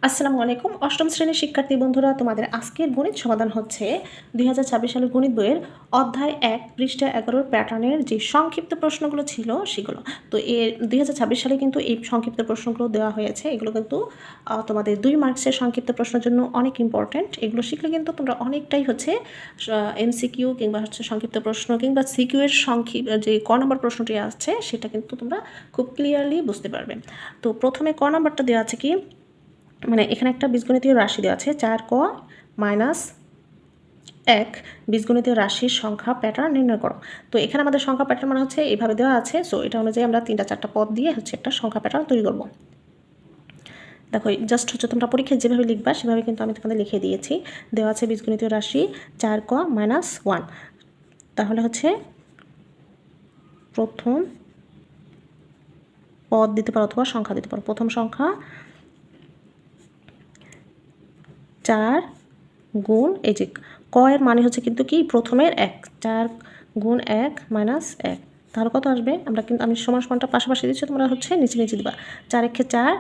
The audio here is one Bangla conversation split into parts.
আসসালামু আলাইকুম। অষ্টম শ্রেণীর শিক্ষার্থী বন্ধুরা, তোমাদের আজকের গণিত সমাধান হচ্ছে ২০২৬ সালের গণিত বইয়ের অধ্যায় ১ পৃষ্ঠা ১১ প্যাটার্নের যে সংক্ষিপ্ত প্রশ্নগুলো ছিল সেগুলো। তো এর ২০২৬ সালে কিন্তু এই সংক্ষিপ্ত প্রশ্নগুলো দেওয়া হয়েছে। এগুলো কিন্তু তোমাদের ২ মার্কসের সংক্ষিপ্ত প্রশ্নের জন্য অনেক ইম্পর্ট্যান্ট। এগুলো শিখলে কিন্তু তোমরা অনেকটাই হচ্ছে এমসিকিউ কিংবা হচ্ছে সংক্ষিপ্ত প্রশ্ন কিংবা সিকিউ এর যে ক নম্বর প্রশ্নটি আসছে সেটা কিন্তু তোমরা খুব ক্লিয়ারলি বুঝতে পারবে। তো প্রথমে ক নম্বরটা দেওয়া আছে কি, মানে এখানে একটা বীজগণিতীয় রাশি দেওয়া আছে 4 ক মাইনাস 1 বীজগণিতীয় রাশির সংখ্যা প্যাটার্ন নির্ণয় করো। তো এখানে আমাদের সংখ্যা প্যাটার্ন মানে হচ্ছে এইভাবে দেওয়া আছে। সো এটা অনুযায়ী আমরা 3টা 4টা পদ দিয়ে হচ্ছে একটা সংখ্যা প্যাটার্ন তৈরি করব। দেখো জাস্ট হচ্ছে তোমরা পরীক্ষায় যেভাবে লিখবা সেভাবে কিন্তু আমি তোমাদের লিখে দিয়েছি। দেওয়া আছে বীজগণিতীয় রাশি 4 ক মাইনাস 1। তাহলে হচ্ছে প্রথম পদ দিতে পারো অথবা সংখ্যা দিতে পারো। প্রথম সংখ্যা 4 গুণ এই যে ক এর মানে হচ্ছে কিন্তু কি প্রথমের 1, 4 গুণ 1 মাইনাস 1, তাহলে কত আসবে? আমি সমান সমানটা পাশাপাশি দিচ্ছি, তোমরা হচ্ছে নিচে নিচে দিবা। 4 একে 4,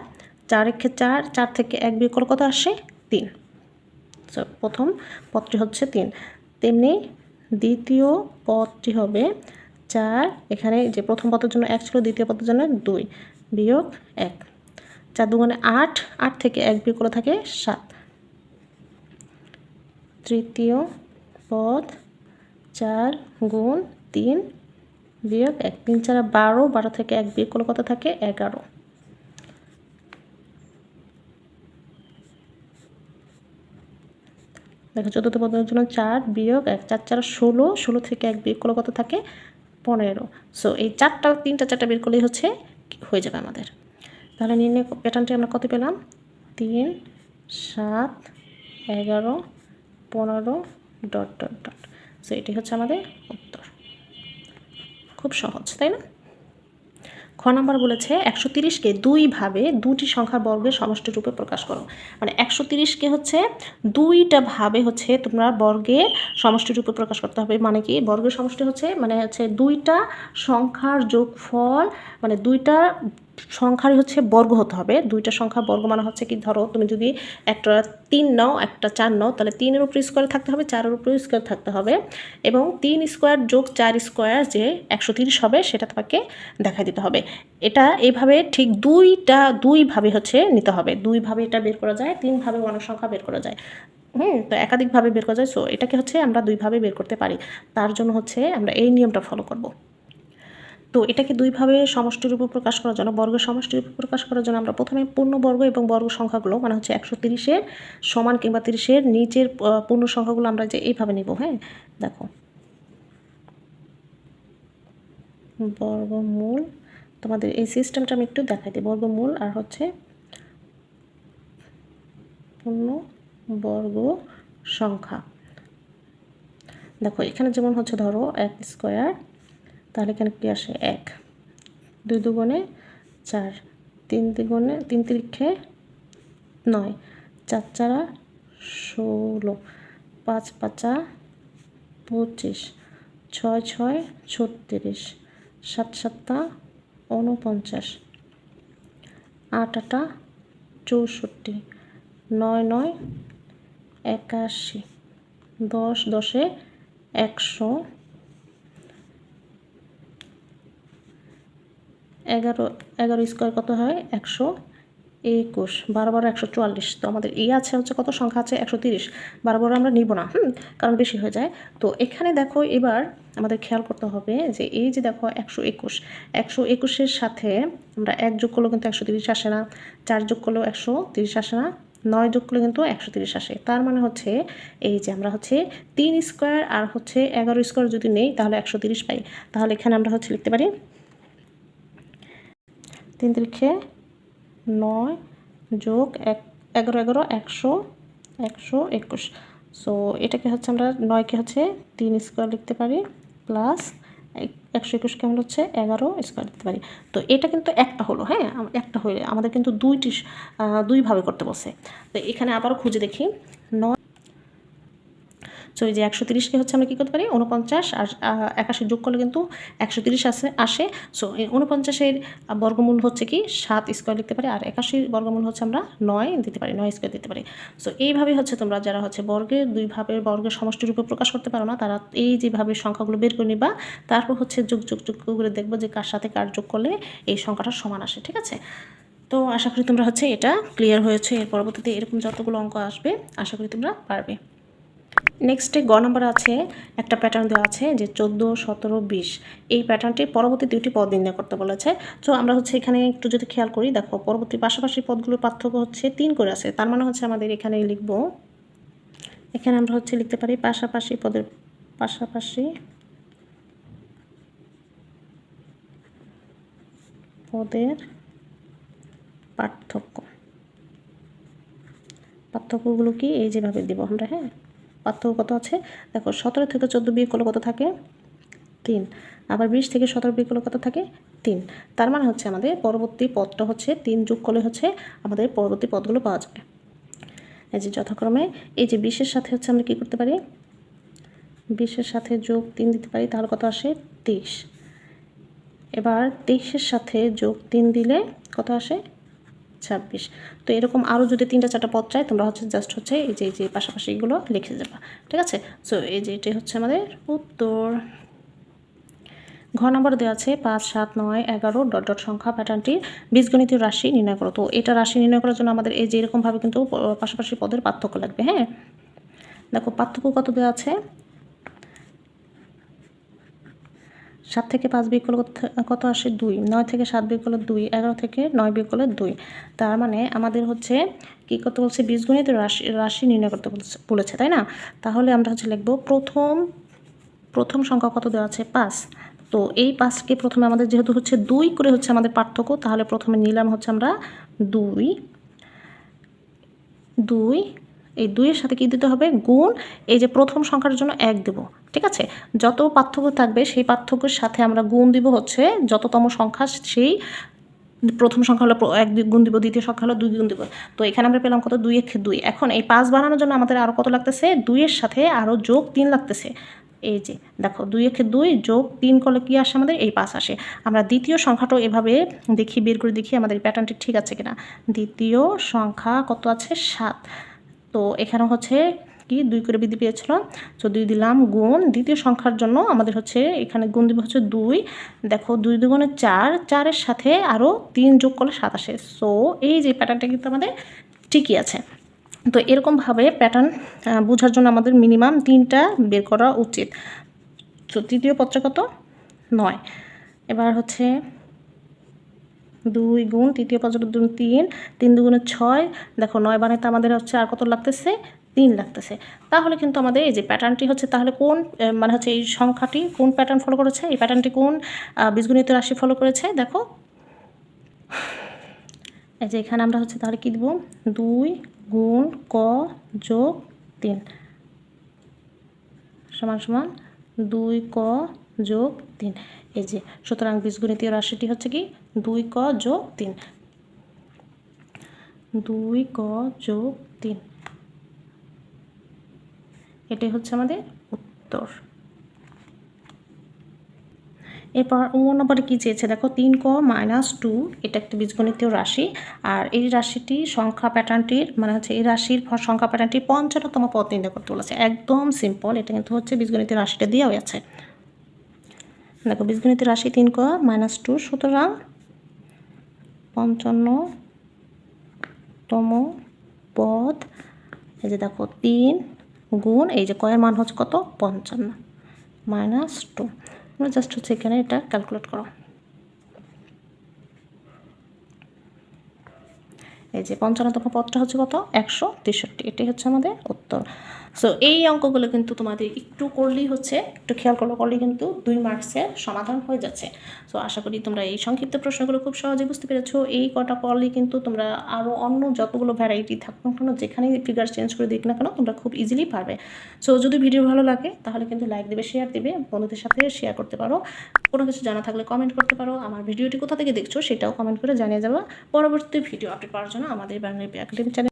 4 একে 4, 4 থেকে 1 বিয়োগ করলে কত আসে? 3। সো প্রথম পদটি হচ্ছে 3। তেমনি দ্বিতীয় পদটি হবে 4, এখানে যে প্রথম পদের জন্য 1 ছিল, দ্বিতীয় পদের জন্য 2 বিয়োগ 1, 4 দুগুণে 8, 8 থেকে 1 বিয়োগ করলে থাকে 7। তৃতীয় পদ 4 গুণ 3 বিয়োগ 1, 3 4 12, 12 থেকে 1 বিয়োগ করলে কত থাকে? 11। দেখো চতুর্থ পদের জন্য 4 বিয়োগ 1, 4 4 16, 16 থেকে 1 বিয়োগ করলে কত থাকে? 15। সো এই 3টা 4টা বের করলেই হচ্ছে হয়ে যাবে আমাদের। তাহলে নির্ণয় প্যাটার্নটি আমরা কত পেলাম? 3 7 11 15 ডট ডট ডট। সো এটি হচ্ছে আমাদের উত্তর। খুব সহজ, তাই না? খ নাম্বার বলেছে 130কে দুইভাবে দুটি সংখ্যার বর্গের সমষ্টি রূপে প্রকাশ করো। মানে 130কে হচ্ছে দুইটা ভাবে হচ্ছে তোমরা বর্গের সমষ্টি রূপে প্রকাশ করতে হবে। মানে কি বর্গের সমষ্টি হচ্ছে মানে হচ্ছে দুইটা সংখ্যার যোগফল, মানে দুইটা সংখ্যারই হচ্ছে বর্গ হতে হবে। দুইটা সংখ্যার বর্গ মানে হচ্ছে কি, ধরো তুমি যদি একটা 3 নাও একটা 4 নাও, তাহলে 3 এর উপর স্কোয়ার থাকতে হবে, 4 এর উপর স্কোয়ার থাকতে হবে, এবং 3 স্কোয়ার যোগ 4 স্কোয়ার যে 130 হবে সেটা তোমাকে দেখাই দিতে হবে। এটা এইভাবে ঠিক দুইভাবে হচ্ছে নিতে হবে। দুইভাবে এটা বের করা যায়, 3ভাবে অনেক সংখ্যা বের করা যায়। তো একাধিকভাবে বের করা যায়। সো এটাকে হচ্ছে আমরা দুইভাবে বের করতে পারি। তার জন্য হচ্ছে আমরা এই নিয়মটা ফলো করব। তো এটাকে দুইভাবে সমষ্টিরূপে প্রকাশ করার জন্য, বর্গের সমষ্টিরূপে প্রকাশ করার জন্য আমরা প্রথমে পূর্ণবর্গ এবং বর্গ সংখ্যাগুলো মানে হচ্ছে 130-এর সমান কিংবা 30-এর নিচের পূর্ণ সংখ্যাগুলো আমরা যে এইভাবে নিব। দেখো বর্গমূল, তোমাদের এই সিস্টেমটা আমি একটু দেখাই দিই। বর্গমূল আর হচ্ছে পূর্ণ বর্গ সংখ্যা। দেখো এখানে যেমন হচ্ছে ধরো 1 স্কোয়ার, তাহলে এখানে কি আসে? 1, 2 দুগুণে 4, 3 দুগুণে 3 তিরিক্ষে 9, 4 4 16, 5 5 25, 6 6 36, 7 7 49, 8 8 64, 9 9 81, 10 10 100, 11 স্কোয়ার কত হয়? 121, 12 12 144। তো আমাদের এই আছে হচ্ছে কত সংখ্যা আছে? 130। 12 12 আমরা নিব না, কারণ বেশি হয়ে যায়। তো এখানে দেখো এবার আমাদের খেয়াল করতে হবে যে এই যে দেখো 121, 121-এর সাথে আমরা 1 যোগ করলেও কিন্তু 130 আসে না, 4 যোগ করলেও 130 আসে না, 9 যোগ করলে কিন্তু 130 আসে। তার মানে হচ্ছে এই যে আমরা হচ্ছে 3 স্কোয়ার আর হচ্ছে 11 স্কোয়ার যদি নেই তাহলে 130 পাই। তাহলে এখানে আমরা হচ্ছে লিখতে পারি 3 তিরিক্ষে 9 যোগ 11 11 100 121। সো এটাকে হচ্ছে আমরা 9কে হচ্ছে 3 স্কোয়ার লিখতে পারি, প্লাস 121কে আমরা হচ্ছে 11 স্কোয়ার লিখতে পারি। তো এটা কিন্তু একটা হলো, একটা হলে আমাদের কিন্তু দুইভাবে করতে বলছে। তো এখানে আবারও খুঁজে দেখি 9। সো এই যে 130কে হচ্ছে আমরা কী করতে পারি 49 আর 81 যোগ করলে কিন্তু 130 আসে। সো এই 49-এর বর্গমূল হচ্ছে কি 7 স্কোয়ার লিখতে পারি, আর 81 বর্গমূল হচ্ছে আমরা 9 দিতে পারি, 9 স্কোয়ার দিতে পারি। সো এইভাবে হচ্ছে তোমরা যারা হচ্ছে বর্গের বর্গের সমষ্টি রূপে প্রকাশ করতে পারো না, তারা এই যেভাবে সংখ্যাগুলো বের করে নিবা, তারপর হচ্ছে যোগ করে দেখবো যে কার সাথে কার যোগ করলে এই সংখ্যাটা সমান আসে। ঠিক আছে, তো আশা করি তোমরা হচ্ছে এটা ক্লিয়ার হয়েছে। এর পরবর্তীতে এরকম যতগুলো অঙ্ক আসবে আশা করি তোমরা পারবে। নেক্সটে গ নম্বর আছে একটা প্যাটার্ন দেওয়া আছে যে 14, 17, 20 এই প্যাটার্নটির পরবর্তী দুইটি পদ নির্ণয় করতে বলেছে। তো আমরা হচ্ছে এখানে একটু যদি খেয়াল করি, দেখো পরবর্তী পাশাপাশি পদগুলোর পার্থক্য হচ্ছে 3 করে আছে। তার মানে হচ্ছে আমাদের এখানে লিখব, এখানে আমরা হচ্ছে লিখতে পারি পাশাপাশি পদের পার্থক্যগুলো কি এই যেভাবে দিব আমরা। হ্যাঁ, পার্থক্য কত আছে দেখো, 17 থেকে 14 বিয়োগ করলে কত থাকে 3, আবার 20 থেকে 17 বিয়োগ করলে কত থাকে 3। তার মানে হচ্ছে আমাদের পরবর্তী পদটা হচ্ছে 3 যোগ করলে হচ্ছে আমাদের পরবর্তী পদগুলো পাওয়া যাবে। এই যে যথাক্রমে এই যে 20-এর সাথে হচ্ছে আমরা কী করতে পারি, 20-এর সাথে যোগ 3 দিতে পারি, তাহলে কত আসে 23। এবার 23-এর সাথে যোগ 3 দিলে কত আসে 26। তো এরকম আরও যদি 3-4টা পদ চাই, তোমরা হচ্ছে জাস্ট হচ্ছে এই যে পাশাপাশি এগুলো লিখে যাবা। ঠিক আছে, সো এই যে এটাই হচ্ছে আমাদের উত্তর। ঘ নম্বর দেওয়া আছে 5, 7, 9, 11 ... সংখ্যা প্যাটার্নটির বীজগণিতীয় রাশি নির্ণয় করো। তো এটা রাশি নির্ণয় করার জন্য আমাদের এই যে এরকমভাবে কিন্তু পাশাপাশি পদের পার্থক্য লাগবে। হ্যাঁ, দেখো পার্থক্য কত দেওয়া আছে, 7 থেকে 5 বিয়োগ করলে কত আসে 2, 9 থেকে 7 বিয়োগ করলে 2, 11 থেকে 9 বিয়োগ করলে 2। তার মানে আমাদের হচ্ছে কী করতে বলছে, বীজগণিতীয় রাশি নির্ণয় করতে বলেছে, তাই না? তাহলে আমরা হচ্ছে লিখব প্রথম সংখ্যা কত দেওয়া আছে 5। তো এই 5কে প্রথমে আমাদের যেহেতু হচ্ছে 2 করে হচ্ছে আমাদের পার্থক্য, তাহলে প্রথমে নিলাম হচ্ছে আমরা 2, এই 2-এর সাথে কী দিতে হবে গুণ, এই যে প্রথম সংখ্যার জন্য 1 দেব। ঠিক আছে, যত পার্থক্য থাকবে সেই পার্থক্যের সাথে আমরা গুণ দিব হচ্ছে যততম সংখ্যা, সেই প্রথম সংখ্যা হলো 1 গুণ দিব, দ্বিতীয় সংখ্যা হলো 2 গুণ দিব। তো এখানে আমরা পেলাম কত 2 এখন এই 5 বানানোর জন্য আমাদের আরও কত লাগতেছে, 2-এর সাথে আরও যোগ 3 লাগতেছে। এই যে দেখো 2 যোগ 3 করলে কী আসে আমাদের এই 5 আসে। আমরা দ্বিতীয় সংখ্যাটাও এভাবে বের করে দেখি আমাদের প্যাটার্নটি ঠিক আছে কিনা। দ্বিতীয় সংখ্যা কত আছে 7। তো এখানে হচ্ছে কি 2 করে বৃদ্ধি পেয়েছিল, তো 2 দিলাম গুণ দ্বিতীয় সংখ্যার জন্য আমাদের হচ্ছে এখানে গুণ দিব হচ্ছে 2। দেখো 2 2 4, 4-এর সাথে আরও 3 যোগ করলে 7 আসে। সো এই যে প্যাটার্নটা কিন্তু আমাদের ঠিকই আছে। তো এরকমভাবে প্যাটার্ন বোঝার জন্য আমাদের মিনিমাম 3টা বের করা উচিত। তো তৃতীয় পদটা কত 9। এবার হচ্ছে 2 গুণ তৃতীয় পদের 3, 3 2 6। দেখো 9 বানাইতে আমাদের হচ্ছে আর কত লাগতেছে 3 লাগতেছে। তাহলে কিন্তু আমাদের এই যে প্যাটার্নটি হচ্ছে, তাহলে কোন মানে হচ্ছে এই সংখ্যাটি কোন প্যাটার্ন ফলো করেছে, এই প্যাটার্নটি কোন বীজগণিত রাশি ফলো করেছে। দেখো এই যে এখানে আমরা হচ্ছে তাহলে কী দেব 2 গুণ ক যোগ 3 সমান সমান 2 ক যোগ 3। এই যে সুতরাং বীজগণিতীয় রাশিটি হচ্ছে কি 2 ক যোগ 3, 2 ক যোগ 3। এটাই হচ্ছে আমাদের উত্তর। এরপর 9 নম্বরে কী চেয়েছে দেখো 3 ক -2, এটা একটা বীজগণিতীয় রাশি। আর এই রাশিটি সংখ্যা প্যাটার্নটির মানে হচ্ছে এই রাশির সংখ্যা প্যাটার্নটির 55তম পদ নির্ণয় করতে বলেছে। একদম সিম্পল, এটা কিন্তু হচ্ছে বীজগণিতীয় রাশিটা দেওয়া আছে। দেখো বীজগণিতের রাশি 3 ক -2, সুতরাং 55তম পদ। এই যে দেখো 3 গুণ এই যে কয়ের মান হচ্ছে কত 55 -2। আমরা জাস্ট হচ্ছে এখানে এটা ক্যালকুলেট করো। এই যে 55তম পদটা হচ্ছে কত 163। এটাই হচ্ছে আমাদের উত্তর। সো এই অঙ্কগুলো কিন্তু তোমাদের একটু করলেই হচ্ছে, একটু খেয়াল করলেই কিন্তু 2 মার্কসের সমাধান হয়ে যাচ্ছে। সো আশা করি তোমরা এই সংক্ষিপ্ত প্রশ্নগুলো খুব সহজে বুঝতে পেরেছো। এই কটা করলেই কিন্তু তোমরা আরও অন্য যতগুলো ভ্যারাইটি থাকুক না কেন, যেখানেই ফিগার চেঞ্জ করে দিক না কেন, তোমরা খুব ইজিলি পারবে। সো যদি ভিডিও ভালো লাগে তাহলে কিন্তু লাইক দেবে, শেয়ার দেবে, বন্ধুদের সাথে শেয়ার করতে পারো। কোনো কিছু জানা থাকলে কমেন্ট করতে পারো। আমার ভিডিওটি কোথা থেকে দেখছো সেটাও কমেন্ট করে জানিয়ে যাবো। পরবর্তী ভিডিও আপডেট পাওয়ার জন্য আমাদের বাংলা একাডেমি চ্যানেল